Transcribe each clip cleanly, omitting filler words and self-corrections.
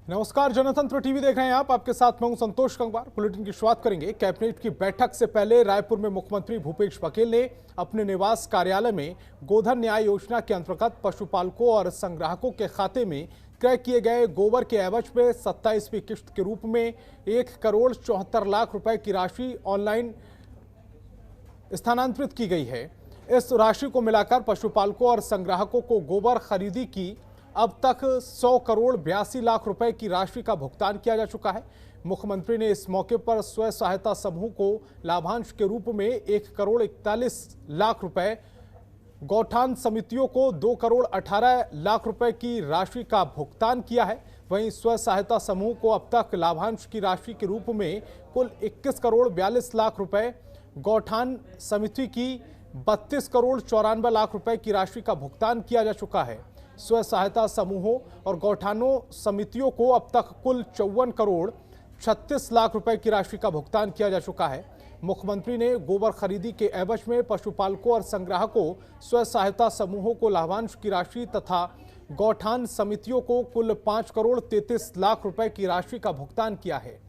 नमस्कार, जनतंत्र टीवी देख रहे हैं आप। आपके साथ मैं हूं संतोष गंगवार। बुलेटिन की शुरुआत करेंगे। कैबिनेट की बैठक से पहले रायपुर में मुख्यमंत्री भूपेश बघेल ने अपने निवास कार्यालय में गोधन न्याय योजना के अंतर्गत पशुपालकों और संग्राहकों के खाते में क्रय किए गए गोबर के एवज में 27वीं किश्त के रूप में 1,74,00,000 रुपए की राशि ऑनलाइन स्थानांतरित की गई है। इस राशि को मिलाकर पशुपालकों और संग्राहकों को गोबर खरीदी की अब तक 100,82,00,000 रुपए की राशि का भुगतान किया जा चुका है। मुख्यमंत्री ने इस मौके पर स्वयं सहायता समूह को लाभांश के रूप में 1,41,00,000 रुपए, गौठान समितियों को 2,18,00,000 रुपए की राशि का भुगतान किया है। वहीं स्वयं सहायता समूह को अब तक लाभांश की राशि के रूप में कुल 21,42,00,000 रुपए, गौठान समिति की 32,94,00,000 रुपए की राशि का भुगतान किया जा चुका है। स्वयं सहायता समूहों और गौठानों समितियों को अब तक कुल 54,36,00,000 रुपए की राशि का भुगतान किया जा चुका है। मुख्यमंत्री ने गोबर खरीदी के एवज में पशुपालकों और संग्राहकों, स्वयं सहायता समूहों को लाभांश की राशि तथा गौठान समितियों को कुल 5,33,00,000 रुपए की राशि का भुगतान किया है।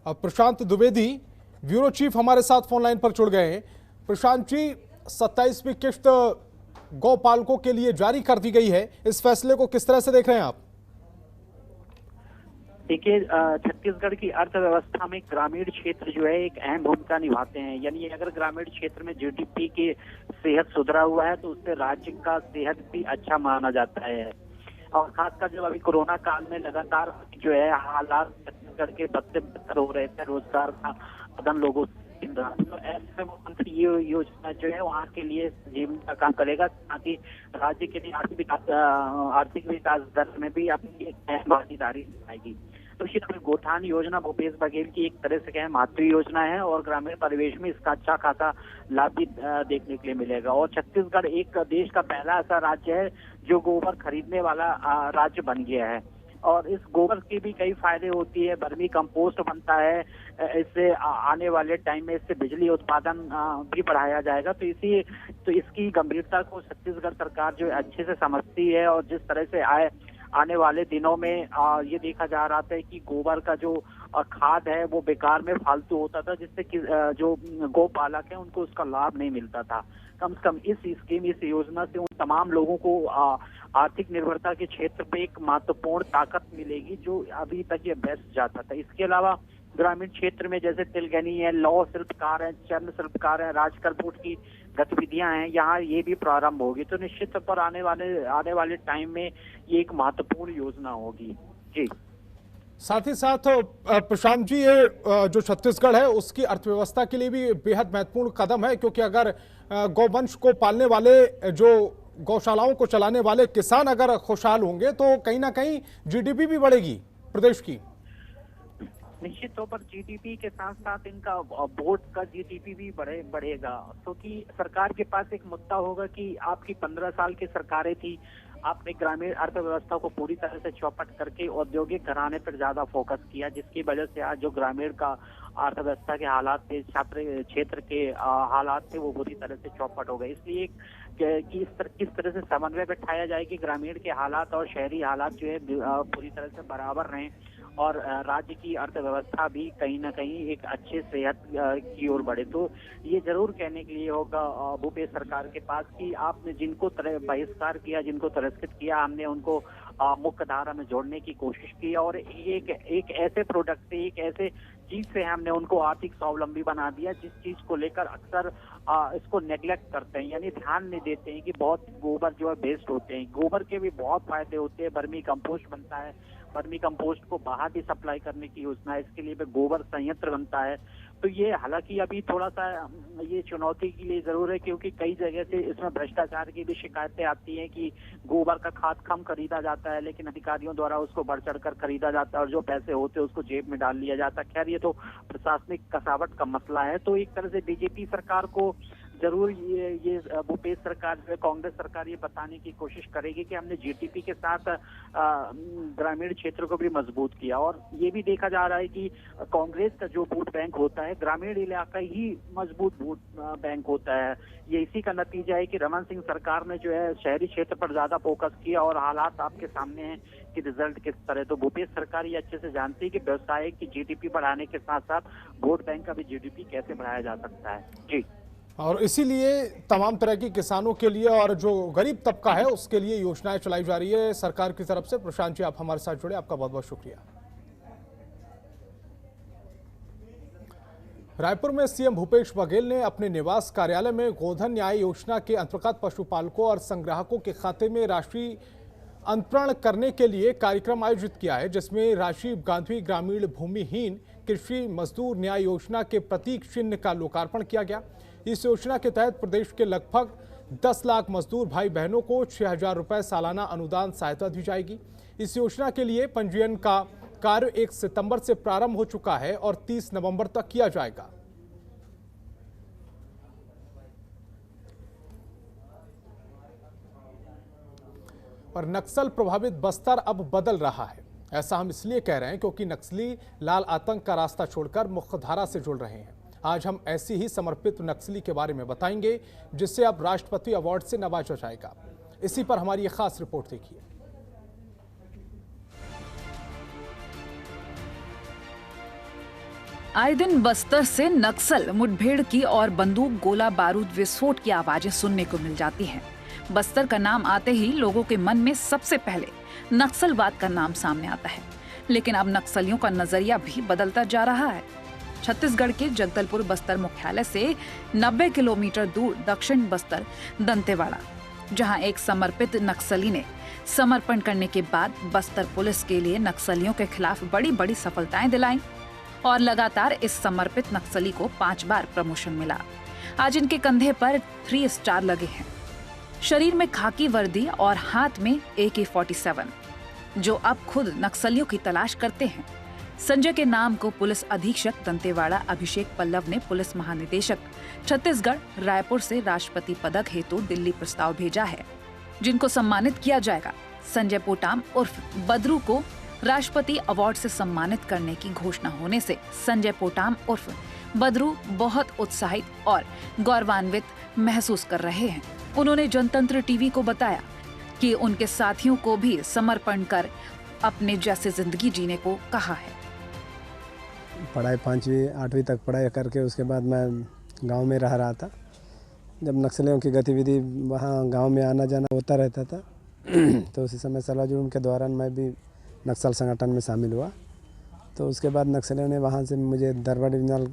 अब प्रशांत द्विवेदी, ब्यूरो चीफ, हमारे साथ फोन लाइन पर जुड़ गए हैं। प्रशांत जी, 27वीं किश्त गौपालकों के लिए जारी कर दी गई है। इस फैसले को किस तरह से देख रहे हैं आप? देखिए, छत्तीसगढ़ की अर्थव्यवस्था में ग्रामीण क्षेत्र जो है एक अहम भूमिका निभाते हैं। यानी अगर ग्रामीण क्षेत्र में जीडीपी की सेहत सुधरा हुआ है तो उससे राज्य का सेहत भी अच्छा माना जाता है। और खासकर जब अभी कोरोना काल में लगातार जो है हालात छत्तीसगढ़ के बदतर हो रहे थे, रोजगार का बदन लोगों से छीन रहा, तो ऐसे में मुख्यमंत्री ये योजना जो है वहाँ के लिए जीवन का काम करेगा, ताकि राज्य के लिए आर्थिक विकास दर में भी अपनी एक अहम भागीदारी निभाएगी। तो इसी तरह गोठान योजना भूपेश बघेल की एक तरह से कहें मातृ योजना है और ग्रामीण परिवेश में इसका अच्छा खासा लाभ भी देखने के लिए मिलेगा। और छत्तीसगढ़ एक देश का पहला ऐसा राज्य है जो गोबर खरीदने वाला राज्य बन गया है। और इस गोबर की भी कई फायदे होती है, वर्मी कंपोस्ट बनता है, इससे आने वाले टाइम में इससे बिजली उत्पादन भी बढ़ाया जाएगा। तो इसकी गंभीरता को छत्तीसगढ़ सरकार जो अच्छे से समझती है। और जिस तरह से आने वाले दिनों में ये देखा जा रहा था कि गोबर का जो खाद है वो बेकार में फालतू होता था, जिससे कि जो गौपालक है उनको उसका लाभ नहीं मिलता था। कम से कम इस स्कीम, इस योजना से उन तमाम लोगों को आर्थिक निर्भरता के क्षेत्र पे एक महत्वपूर्ण ताकत मिलेगी जो अभी तक ये बेस्ट जाता था। इसके अलावा ग्रामीण क्षेत्र में जैसे तिलगनी है, लौह शिल्पकार है, चर्म शिल्पकार है, राजकरबूट की गतिविधियां हैं, यहाँ ये भी प्रारंभ होगी। तो निश्चित तौर पर आने वाले टाइम में ये एक महत्वपूर्ण योजना होगी। जी, साथ ही साथ प्रशांत जी, ये जो छत्तीसगढ़ है उसकी अर्थव्यवस्था के लिए भी बेहद महत्वपूर्ण कदम है, क्योंकि अगर गौवंश को पालने वाले, जो गौशालाओं को चलाने वाले किसान अगर खुशहाल होंगे तो कहीं ना कहीं जीडीपी भी बढ़ेगी प्रदेश की। निश्चित तौर पर जीडीपी के साथ साथ इनका बोर्ड का जीडीपी भी बढ़ेगा, क्योंकि सरकार के पास एक मुद्दा होगा कि आपकी 15 साल की सरकारें थी, आपने ग्रामीण अर्थव्यवस्था को पूरी तरह से चौपट करके औद्योगिक घराने पर ज्यादा फोकस किया, जिसकी वजह से आज जो ग्रामीण का अर्थव्यवस्था के हालात थे, छात्र क्षेत्र के हालात थे, वो बुरी तरह से चौपट हो गए। इसलिए कि किस तरह से समन्वय बैठाया जाए कि ग्रामीण के हालात और शहरी हालात जो है पूरी तरह से बराबर रहें और राज्य की अर्थव्यवस्था भी कहीं ना कहीं एक अच्छे सेहत की ओर बढ़े। तो ये जरूर कहने के लिए होगा भूपेश सरकार के पास कि आपने जिनको बहिष्कार किया, जिनको तिरस्कृत किया, हमने उनको मुख्य धारा में जोड़ने की कोशिश की और एक ऐसे प्रोडक्ट से, एक ऐसे चीज से हमने उनको आर्थिक स्वावलंबी बना दिया जिस चीज को लेकर अक्सर इसको नेग्लेक्ट करते हैं, यानी ध्यान नहीं देते हैं कि बहुत गोबर जो है वेस्ट होते हैं। गोबर के भी बहुत फायदे होते हैं, वर्मी कंपोस्ट बनता है, वर्मी कंपोस्ट को बाहर भी सप्लाई करने की योजना है, इसके लिए भी गोबर संयंत्र बनता है। तो ये हालांकि अभी थोड़ा सा ये चुनौती के लिए जरूर है, क्योंकि कई जगह से इसमें भ्रष्टाचार की भी शिकायतें आती हैं कि गोबर का खाद कम खरीदा जाता है, लेकिन अधिकारियों द्वारा उसको बढ़ चढ़ कर खरीदा जाता है और जो पैसे होते हैं उसको जेब में डाल लिया जाता है। खैर, ये तो प्रशासनिक कसावट का मसला है। तो एक तरह से बीजेपी सरकार को जरूर ये भूपेश सरकार, कांग्रेस सरकार ये बताने की कोशिश करेगी कि हमने जीडीपी के साथ ग्रामीण क्षेत्र को भी मजबूत किया। और ये भी देखा जा रहा है कि कांग्रेस का जो वोट बैंक होता है, ग्रामीण इलाका ही मजबूत वोट बैंक होता है। ये इसी का नतीजा है कि रमन सिंह सरकार ने जो है शहरी क्षेत्र पर ज्यादा फोकस किया और हालात आपके सामने हैं कि रिजल्ट किस तरह। तो भूपेश सरकार ये अच्छे से जानती है कि व्यवसाय की जीडीपी बढ़ाने के साथ साथ वोट बैंक का भी जीडीपी कैसे बढ़ाया जा सकता है। जी, और इसीलिए तमाम तरह के किसानों के लिए और जो गरीब तबका है उसके लिए योजनाएं चलाई जा रही है सरकार की तरफ से। प्रशांत जी, आप हमारे साथ जुड़े, आपका बहुत बहुत शुक्रिया। रायपुर में सीएम भूपेश बघेल ने अपने निवास कार्यालय में गोधन न्याय योजना के अंतर्गत पशुपालकों और संग्राहकों के खाते में राशि अंतरण करने के लिए कार्यक्रम आयोजित किया है, जिसमें राजीव गांधी ग्रामीण भूमिहीन कृषि मजदूर न्याय योजना के प्रतीक चिन्ह का लोकार्पण किया गया। इस योजना के तहत प्रदेश के लगभग 10 लाख मजदूर भाई बहनों को 6,000 रुपए सालाना अनुदान सहायता दी जाएगी। इस योजना के लिए पंजीयन का कार्य 1 सितंबर से प्रारंभ हो चुका है और 30 नवंबर तक किया जाएगा। और नक्सल प्रभावित बस्तर अब बदल रहा है। ऐसा हम इसलिए कह रहे हैं क्योंकि नक्सली लाल आतंक का रास्ता छोड़कर मुख्यधारा से जुड़ रहे हैं। आज हम ऐसी ही समर्पित नक्सली के बारे में बताएंगे जिसे अब राष्ट्रपति अवार्ड से नवाजा जाएगा। इसी पर हमारी एक खास रिपोर्ट देखिए। आए दिन बस्तर से नक्सल मुठभेड़ की और बंदूक गोला बारूद विस्फोट की आवाजें सुनने को मिल जाती हैं। बस्तर का नाम आते ही लोगों के मन में सबसे पहले नक्सलवाद का नाम सामने आता है, लेकिन अब नक्सलियों का नजरिया भी बदलता जा रहा है। छत्तीसगढ़ के जगदलपुर बस्तर मुख्यालय से 90 किलोमीटर दूर दक्षिण बस्तर दंतेवाड़ा, जहां एक समर्पित नक्सली ने समर्पण करने के बाद बस्तर पुलिस के लिए नक्सलियों के खिलाफ बड़ी बड़ी सफलताएं दिलाई और लगातार इस समर्पित नक्सली को 5 बार प्रमोशन मिला। आज इनके कंधे पर 3 स्टार लगे हैं, शरीर में खाकी वर्दी और हाथ में AK-47, जो अब खुद नक्सलियों की तलाश करते हैं। संजय के नाम को पुलिस अधीक्षक दंतेवाड़ा अभिषेक पल्लव ने पुलिस महानिदेशक छत्तीसगढ़ रायपुर से राष्ट्रपति पदक हेतु दिल्ली प्रस्ताव भेजा है, जिनको सम्मानित किया जाएगा। संजय पोटाम उर्फ बद्रू को राष्ट्रपति अवार्ड से सम्मानित करने की घोषणा होने से संजय पोटाम उर्फ बद्रू बहुत उत्साहित और गौरवान्वित महसूस कर रहे हैं। उन्होंने जनतंत्र टीवी को बताया कि उनके साथियों को भी समर्पण कर अपने जैसे जिंदगी जीने को कहा है। पढ़ाई 5वीं 8वीं तक पढ़ाई करके उसके बाद मैं गांव में रह रहा था। जब नक्सलियों की गतिविधि वहां गांव में आना जाना होता रहता था तो उसी समय सलाह जुर्म के दौरान मैं भी नक्सल संगठन में शामिल हुआ। तो उसके बाद नक्सलियों ने वहां से मुझे दरबा डिवीजनल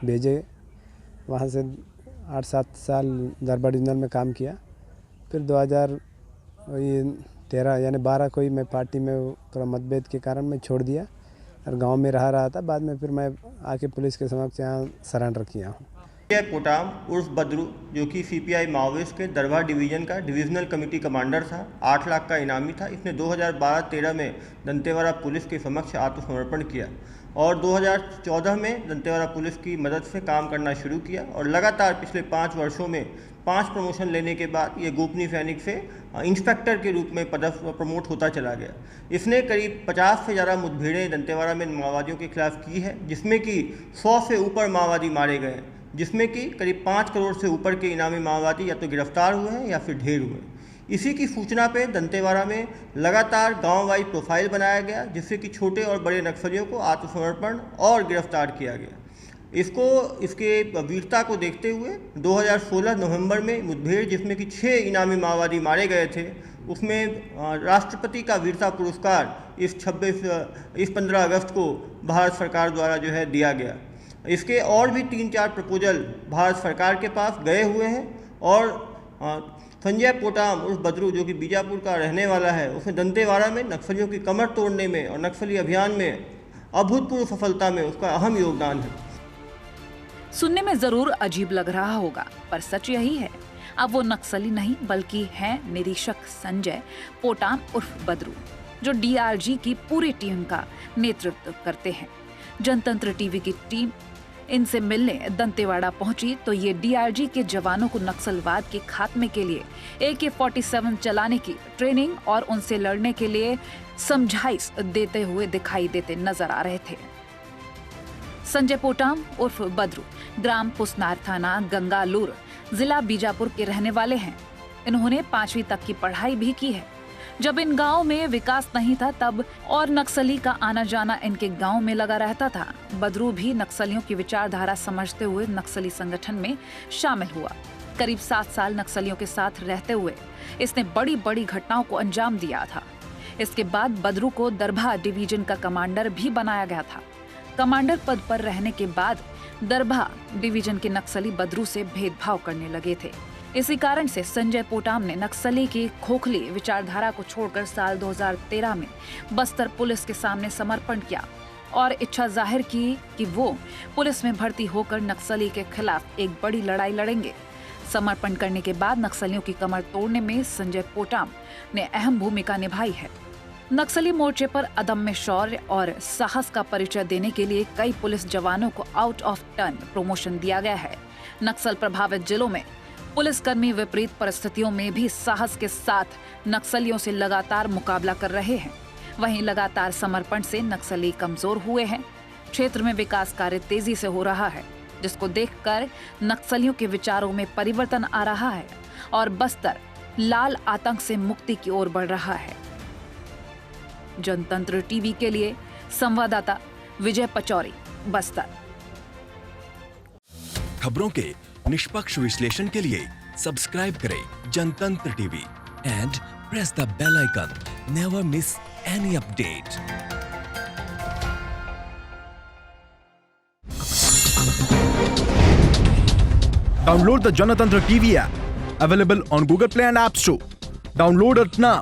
भेजे। वहां से 8-7 साल दरबा डिवीजनल में काम किया। फिर 2013 यानी 12 को ही मैं पार्टी में थोड़ा मतभेद के कारण मैं छोड़ दिया और गांव में रहा था। बाद में फिर मैं आके पुलिस के समक्ष यहाँ सरेंडर किया हूँ। पोटाम उर्फ बद्रू, जो कि CPI माओवादिस्ट के दरभा डिवीजन का डिविजनल कमेटी कमांडर था, 8 लाख का इनामी था। इसने 2012-13 में दंतेवाड़ा पुलिस के समक्ष आत्मसमर्पण किया और 2014 में दंतेवाड़ा पुलिस की मदद से काम करना शुरू किया और लगातार पिछले 5 वर्षों में 5 प्रमोशन लेने के बाद ये गोपनीय सैनिक से इंस्पेक्टर के रूप में प्रमोट होता चला गया। इसने करीब 50 से ज़्यादा मुठभेड़ें दंतेवाड़ा में माओवादियों के खिलाफ की है, जिसमें कि 100 से ऊपर माओवादी मारे गए, जिसमें कि करीब 5 करोड़ से ऊपर के इनामी माओवादी या तो गिरफ्तार हुए हैं या फिर ढेर हुए। इसी की सूचना पे दंतेवाड़ा में लगातार गांव वाइज प्रोफाइल बनाया गया, जिससे कि छोटे और बड़े नक्सलियों को आत्मसमर्पण और गिरफ्तार किया गया। इसके वीरता को देखते हुए 2016 नवंबर में मुठभेड़ जिसमें कि 6 इनामी माओवादी मारे गए थे, उसमें राष्ट्रपति का वीरता पुरस्कार इस 15 अगस्त को भारत सरकार द्वारा जो है दिया गया। इसके और भी 3-4 प्रपोजल भारत सरकार के पास गए हुए हैं और संजय पोटाम उर्फ बद्रू, जो कि बीजापुर का रहने वाला है, उसने दंतेवाड़ा में नक्सलियों की कमर तोड़ने में और नक्सली अभियान में अभूतपूर्व सफलता में उसका अहम योगदान है। सुनने में जरूर अजीब लग रहा होगा, पर सच यही है। अब वो नक्सली नहीं बल्कि हैं निरीक्षक संजय पोटाम उर्फ बद्रू, जो DRG की पूरी टीम का नेतृत्व करते हैं। जनतंत्र टीवी की टीम इनसे मिलने दंतेवाड़ा पहुंची तो ये डीआरजी के जवानों को नक्सलवाद के खात्मे के लिए AK-47 चलाने की ट्रेनिंग और उनसे लड़ने के लिए समझाइश देते हुए दिखाई देते नजर आ रहे थे। संजय पोटाम उर्फ बद्रू ग्राम पुसनार थाना गंगालूर जिला बीजापुर के रहने वाले हैं। इन्होंने 5वीं तक की पढ़ाई भी की है। जब इन गांव में विकास नहीं था तब और नक्सली का आना जाना इनके गांव में लगा रहता था। बद्रू भी नक्सलियों की विचारधारा समझते हुए नक्सली संगठन में शामिल हुआ। करीब 7 साल नक्सलियों के साथ रहते हुए इसने बड़ी बड़ी घटनाओं को अंजाम दिया था। इसके बाद बद्रू को दरभा डिवीजन का कमांडर भी बनाया गया था। कमांडर पद पर रहने के बाद दरभा डिवीजन के नक्सली बद्रू से भेदभाव करने लगे थे। इसी कारण से संजय पोटाम ने नक्सली की खोखली विचारधारा को छोड़कर साल 2013 में बस्तर पुलिस के सामने समर्पण किया और इच्छा जाहिर की कि वो पुलिस में भर्ती होकर नक्सली के खिलाफ एक बड़ी लड़ाई लड़ेंगे। समर्पण करने के बाद नक्सलियों की कमर तोड़ने में संजय पोटाम ने अहम भूमिका निभाई है। नक्सली मोर्चे पर अदम्य शौर्य और साहस का परिचय देने के लिए कई पुलिस जवानों को आउट ऑफ टर्न प्रमोशन दिया गया है। नक्सल प्रभावित जिलों में पुलिसकर्मी विपरीत परिस्थितियों में भी साहस के साथ नक्सलियों से लगातार मुकाबला कर रहे हैं। वहीं लगातार समर्पण से नक्सली कमजोर हुए हैं। क्षेत्र में विकास कार्य तेजी से हो रहा है, जिसको देखकर नक्सलियों के विचारों में परिवर्तन आ रहा है और बस्तर लाल आतंक से मुक्ति की ओर बढ़ रहा है। जनतंत्र टीवी के लिए संवाददाता विजय पचौरी, बस्तर। खबरों के निष्पक्ष विश्लेषण के लिए सब्सक्राइब करें Janatantra TV and press the bell icon. Never miss any update. Download the Janatantra TV app, available on Google Play and App Store. Download it now.